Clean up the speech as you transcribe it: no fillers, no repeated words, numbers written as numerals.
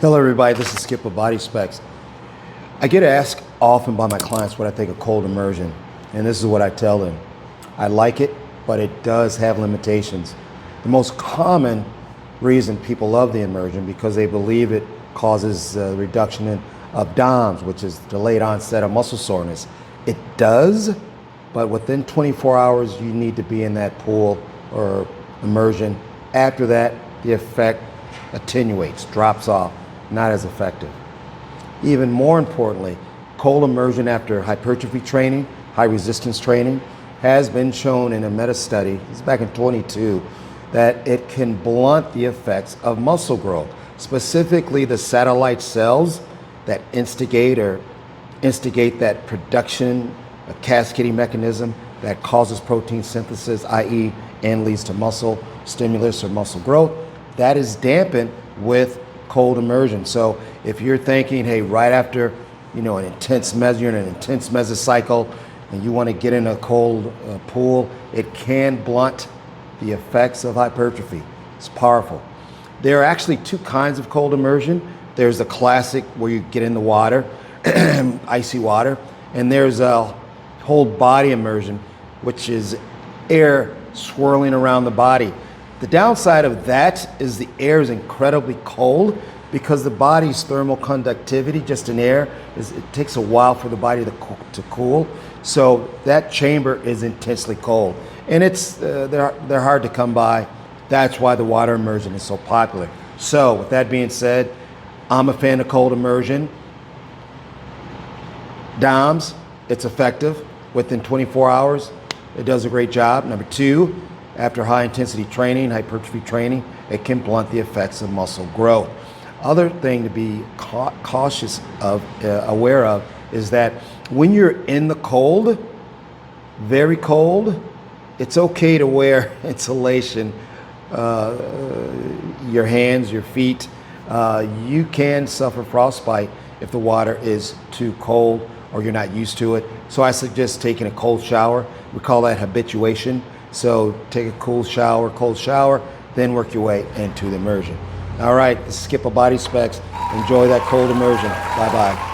Hello everybody, this is Skip with Body Specs. I get asked often by my clients what I think of cold immersion, and this is what I tell them. I like it, but it does have limitations. The most common reason people love the immersion because they believe it causes reduction of DOMS, which is delayed onset of muscle soreness. It does, but within 24 hours you need to be in that pool or immersion. After that, the effect attenuates, drops off. Not as effective. Even more importantly, cold immersion after hypertrophy training, high resistance training, has been shown in a meta study, this is back in 22, that it can blunt the effects of muscle growth, specifically the satellite cells that instigate that production, a cascading mechanism that causes protein synthesis, i.e. and leads to muscle stimulus or muscle growth. That is dampened with cold immersion. So if you're thinking, hey, right after you're in an intense mesocycle and you want to get in a cold pool, it can blunt the effects of hypertrophy. It's powerful. There are actually two kinds of cold immersion. There's the classic where you get in the water, icy water, and there's a whole body immersion, which is air swirling around the body. The downside of that is the air is incredibly cold because the body's thermal conductivity, just in air, it takes a while for the body to cool. So that chamber is intensely cold. And they're hard to come by. That's why the water immersion is so popular. So with that being said, I'm a fan of cold immersion. DOMS, it's effective. Within 24 hours, it does a great job. Number two, after high intensity training, hypertrophy training, it can blunt the effects of muscle growth. Other thing to be cautious of, aware of, is that when you're in the cold, very cold, it's okay to wear insulation, your hands, your feet. You can suffer frostbite if the water is too cold or you're not used to it. So I suggest taking a cold shower. We call that habituation. So take a cold shower, then work your way into the immersion. All right, this is Skip with Body Specs. Enjoy that cold immersion. Bye-bye.